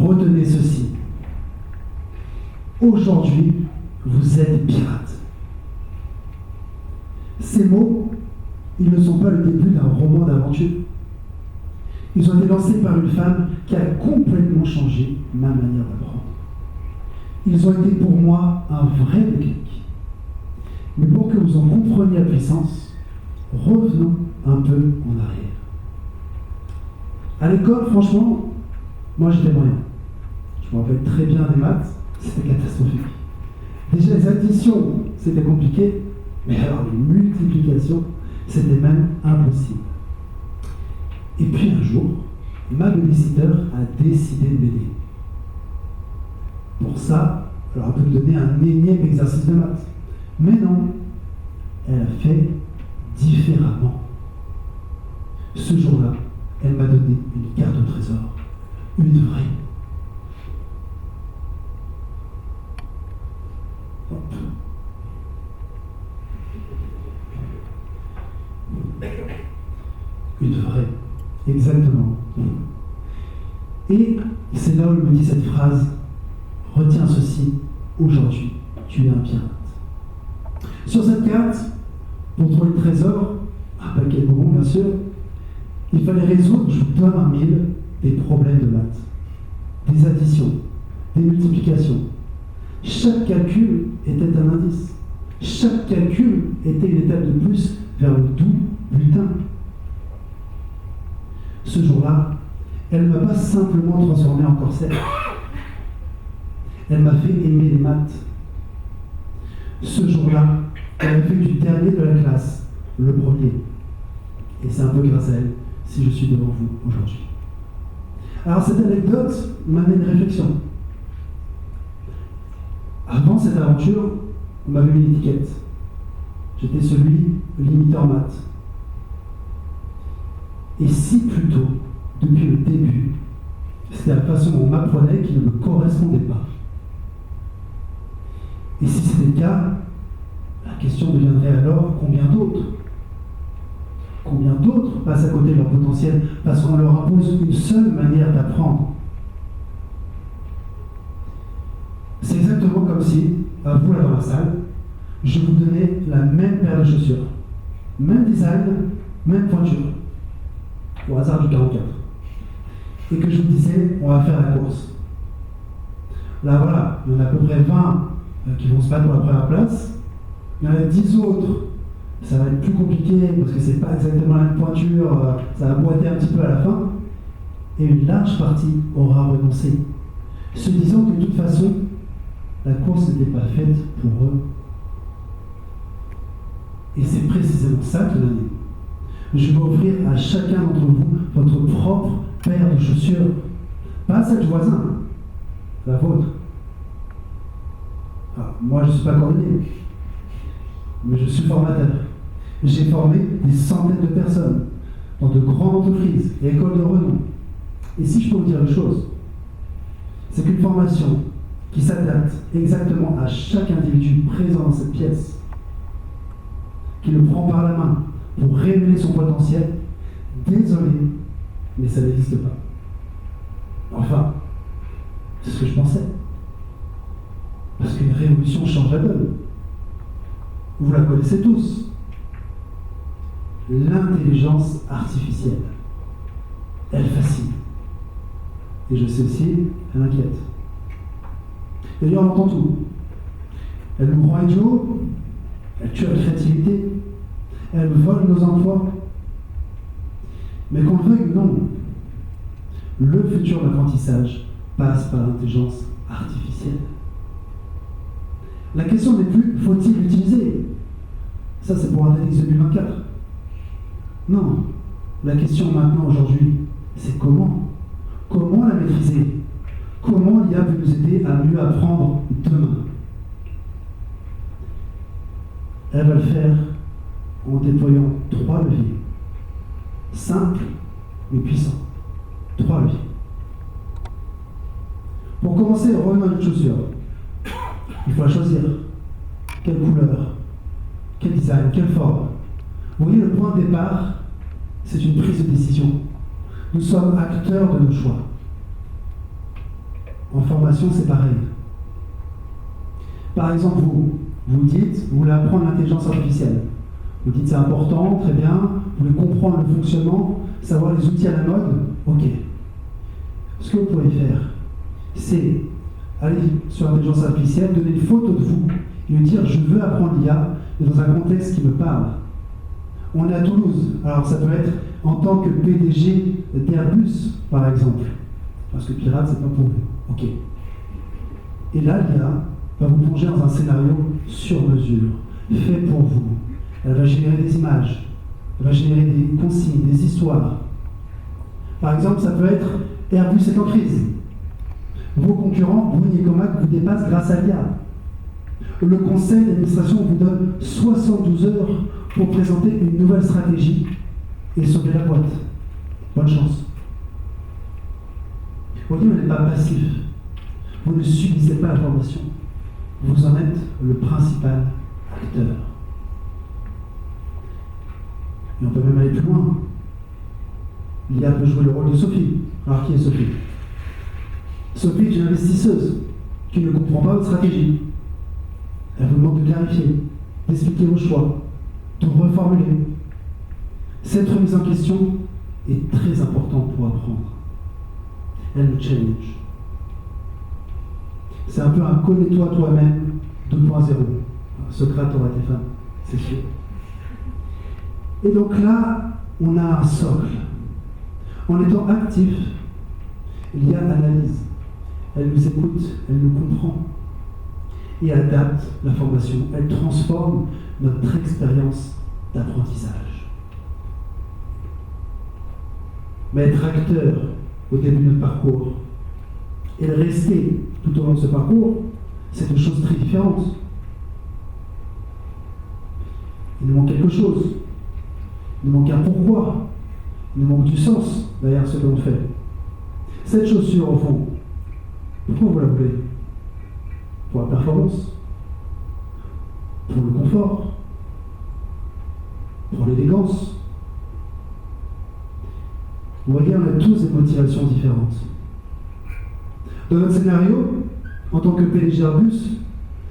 retenez ceci. Aujourd'hui, vous êtes pirates. Ces mots, ils ne sont pas le début d'un roman d'aventure. Ils ont été lancés par une femme qui a complètement changé ma manière d'apprendre. Ils ont été pour moi un vrai déclic. Mais pour que vous en compreniez la puissance, revenons un peu en arrière. À l'école, franchement, moi j'étais moyen. Je me rappelle très bien des maths, c'était catastrophique. Déjà les additions, c'était compliqué, mais alors les multiplications, c'était même impossible. Et puis un jour, ma babysitter a décidé de m'aider. Pour ça, elle aurait pu me donner un énième exercice de maths. Mais non, elle a fait différemment. Ce jour-là, elle m'a donné une carte au trésor, une vraie. Hop. Une vraie, exactement. Et c'est là où elle me dit cette phrase, retiens ceci, aujourd'hui, tu es un pirate. Sur cette carte, pour trouver le trésor, un paquet de bonbons bien sûr, il fallait résoudre, je vous donne un mille, des problèmes de maths, des additions, des multiplications. Chaque calcul était un indice. Chaque calcul était une étape de plus vers le doux butin. Ce jour-là, elle ne m'a pas simplement transformé en corsaire. Elle m'a fait aimer les maths. Ce jour-là, elle a fait du dernier de la classe le premier. Et c'est un peu grâce à elle si je suis devant vous aujourd'hui. Alors cette anecdote m'amène une réflexion. Avant cette aventure, on m'avait mis une étiquette. J'étais celui limité en maths. Et si plutôt, depuis le début, c'était la façon dont on m'apprenait qui ne me correspondait pas. Et si c'était le cas, la question deviendrait alors combien d'autres passent à côté de leur potentiel parce qu'on leur impose une seule manière d'apprendre. C'est exactement comme si, à vous là dans la salle, je vous donnais la même paire de chaussures, même design, même pointure, au hasard du 44, et que je vous disais, on va faire la course. Là voilà, il y en a à peu près 20 qui vont se battre pour la première place, il y en a 10 autres, ça va être plus compliqué parce que c'est pas exactement la même pointure, ça va boiter un petit peu à la fin, et une large partie aura renoncé, se disant que de toute façon, la course n'était pas faite pour eux. Et c'est précisément ça que l'année. Je vais offrir à chacun d'entre vous votre propre paire de chaussures. Pas celle du voisin, la vôtre. Alors, moi, je ne suis pas coordonné, mais je suis formateur. J'ai formé des centaines de personnes dans de grandes entreprises et écoles de renom. Et si je peux vous dire une chose, c'est qu'une formation qui s'adapte exactement à chaque individu présent dans cette pièce, qui le prend par la main pour révéler son potentiel, désolé, mais ça n'existe pas. Enfin, c'est ce que je pensais. Parce qu'une révolution change la donne. Vous la connaissez tous. L'intelligence artificielle. Elle fascine. Et je sais aussi, elle inquiète. D'ailleurs, on entend tout. Elle nous rend idiots, elle tue la créativité, elle vole nos emplois. Mais qu'on le veuille ou non, le futur de l'apprentissage passe par l'intelligence artificielle. La question n'est plus faut-il l'utiliser? Ça, c'est pour Analyse 2024. Non. La question maintenant, aujourd'hui, c'est comment? Comment la maîtriser? Comment l'IA peut nous aider à mieux apprendre demain? Elle va le faire en déployant 3 leviers. Simples, mais puissants. 3 leviers. Pour commencer, revenons à notre chaussure. Il faut la choisir. Quelle couleur? Quel design? Quelle forme? Vous voyez, le point de départ, c'est une prise de décision. Nous sommes acteurs de nos choix. En formation, c'est pareil. Par exemple, vous voulez apprendre l'intelligence artificielle. Vous dites c'est important, très bien, vous voulez comprendre le fonctionnement, savoir les outils à la mode, ok. Ce que vous pouvez faire, c'est aller sur l'intelligence artificielle, donner une photo de vous et lui dire je veux apprendre l'IA, mais dans un contexte qui me parle. On est à Toulouse, alors ça peut être en tant que PDG d'Airbus, par exemple, parce que pirate, c'est pas pour vous. Ok. Et là, l'IA va vous plonger dans un scénario sur mesure, fait pour vous. Elle va générer des images, elle va générer des consignes, des histoires. Par exemple, ça peut être Airbus est en crise. Vos concurrents, Bouygues et Comac, vous dépassent grâce à l'IA. Le conseil d'administration vous donne 72 heures pour présenter une nouvelle stratégie et sauver la boîte. Bonne chance. Vous voyez, on n'est pas passif. Vous ne subissez pas la formation. Vous en êtes le principal acteur. Et on peut même aller plus loin. L'IA peut jouer le rôle de Sophie. Alors, qui est Sophie? Sophie est une investisseuse qui ne comprend pas votre stratégie. Elle vous demande de clarifier, d'expliquer vos choix, de reformuler. Cette remise en question est très importante pour apprendre. Elle nous challenge. C'est un peu un connais-toi toi-même 2.0. Socrate aurait été fan, c'est sûr. Et donc là, on a un socle. En étant actif, l'IA analyse. Elle nous écoute, elle nous comprend. Et elle adapte la formation. Elle transforme notre expérience d'apprentissage. Mais être acteur au début de notre parcours et le rester tout au long de ce parcours, c'est deux choses très différentes. Il nous manque quelque chose. Il nous manque un pourquoi. Il nous manque du sens derrière ce que l'on fait. Cette chaussure, au fond, pourquoi vous la voulez? Pour la performance? Pour le confort? Pour l'élégance? Vous voyez, on a tous des motivations différentes. Dans notre scénario, en tant que PDG Airbus,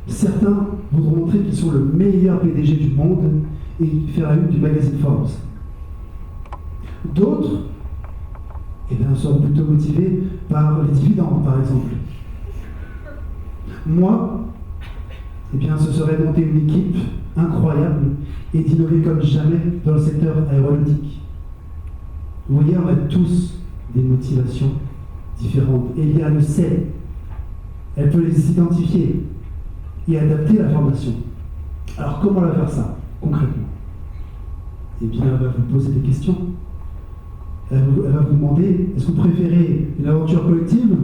certains voudront montrer qu'ils sont le meilleur PDG du monde et faire la une du magazine Forbes. D'autres seront plutôt motivés par les dividendes, par exemple. Moi, ce serait monter une équipe incroyable et d'innover comme jamais dans le secteur aéronautique. Vous voyez, on a tous des motivations différentes. Et l'IA le sait. Elle peut les identifier et adapter la formation. Alors, comment elle va faire ça, concrètement? Elle va vous poser des questions. Elle va vous demander, est-ce que vous préférez une aventure collective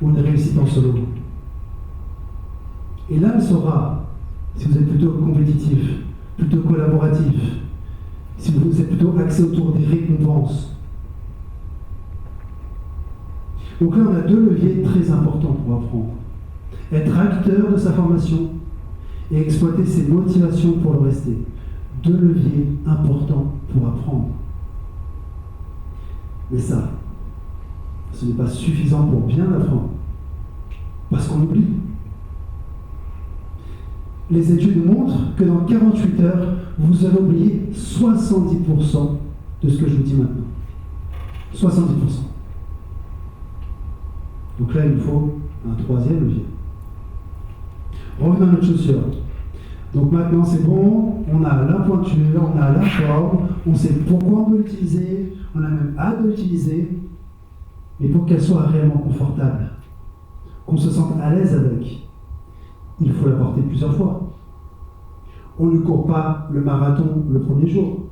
ou une réussite en solo? Et là, elle saura si vous êtes plutôt compétitif, plutôt collaboratif, si vous êtes plutôt axé autour des récompenses. Donc là, on a deux leviers très importants pour apprendre. Être acteur de sa formation et exploiter ses motivations pour le rester. Deux leviers importants pour apprendre. Mais ça, ce n'est pas suffisant pour bien apprendre. Parce qu'on oublie. Les études montrent que dans 48 heures, vous allez oublier 70% de ce que je vous dis maintenant. 70%. Donc là, il nous faut un troisième levier. Revenons à notre chaussure. Donc maintenant, c'est bon, on a la pointure, on a la forme, on sait pourquoi on veut l'utiliser, on a même hâte de l'utiliser, mais pour qu'elle soit réellement confortable, qu'on se sente à l'aise avec, il faut la porter plusieurs fois. On ne court pas le marathon le premier jour.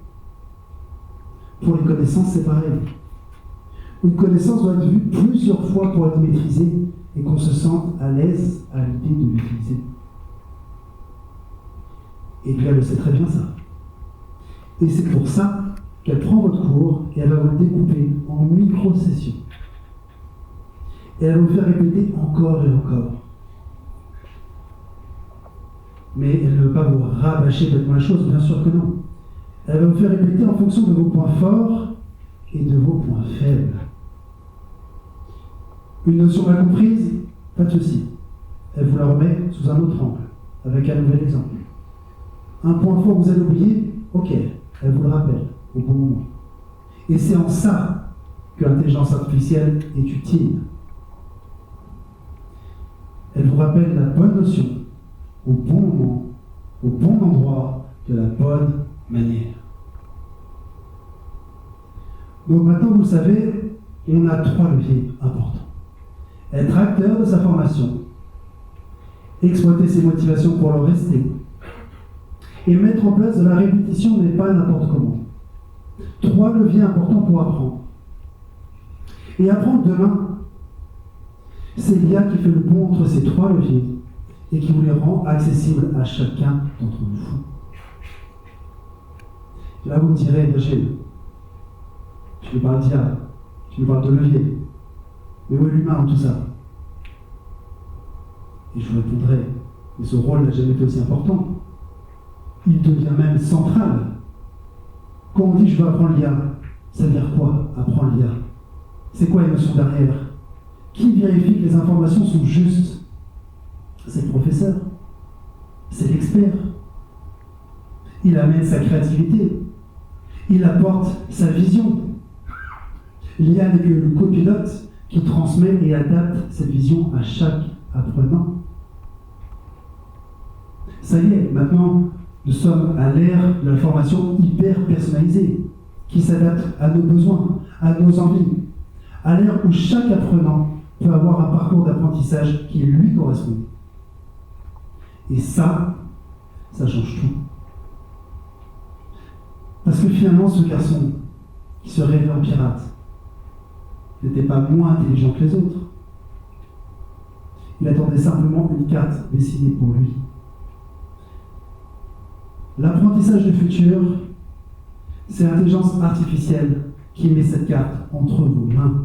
Pour les connaissances, c'est pareil. Une connaissance doit être vue plusieurs fois pour être maîtrisée et qu'on se sente à l'aise à l'idée de l'utiliser. Et puis elle le sait très bien ça. Et c'est pour ça qu'elle prend votre cours et elle va vous le découper en micro-sessions. Et elle va vous faire répéter encore et encore. Mais elle ne veut pas vous rabâcher complètement la chose, bien sûr que non. Elle va vous faire répéter en fonction de vos points forts et de vos points faibles. Une notion mal comprise? Pas de souci. Elle vous la remet sous un autre angle, avec un nouvel exemple. Un point fort que vous avez oublié? Ok, elle vous le rappelle au bon moment. Et c'est en ça que l'intelligence artificielle est utile. Elle vous rappelle la bonne notion au bon moment, au bon endroit, de la bonne manière. Donc maintenant, vous le savez, on a 3 leviers importants. Être acteur de sa formation, exploiter ses motivations pour le rester, et mettre en place de la répétition, mais pas n'importe comment. 3 leviers importants pour apprendre. Et apprendre demain, c'est l'IA qui fait le pont entre ces 3 leviers et qui vous les rend accessibles à chacun d'entre vous. Là, vous me direz, Virgile, tu me parles d'IA, tu me parles de levier, mais où est l'humain dans tout ça? Et je vous répondrai, mais ce rôle n'a jamais été aussi important. Il devient même central. Quand on dit je veux apprendre l'IA, ça veut dire quoi, apprendre l'IA? C'est quoi les notions derrière? Qui vérifie que les informations sont justes? C'est le professeur. C'est l'expert. Il amène sa créativité. Il apporte sa vision. L'IA n'est que le copilote qui transmet et adapte cette vision à chaque apprenant. Ça y est, maintenant, nous sommes à l'ère de la formation hyper personnalisée, qui s'adapte à nos besoins, à nos envies, à l'ère où chaque apprenant peut avoir un parcours d'apprentissage qui lui correspond. Et ça change tout. Parce que finalement, ce garçon qui se rêvait en pirate n'était pas moins intelligent que les autres. Il attendait simplement une carte dessinée pour lui. L'apprentissage du futur, c'est l'intelligence artificielle qui met cette carte entre vos mains.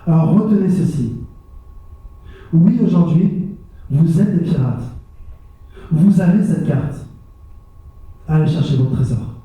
Alors retenez ceci. Oui, aujourd'hui, vous êtes des pirates. Vous avez cette carte. Allez chercher votre trésor.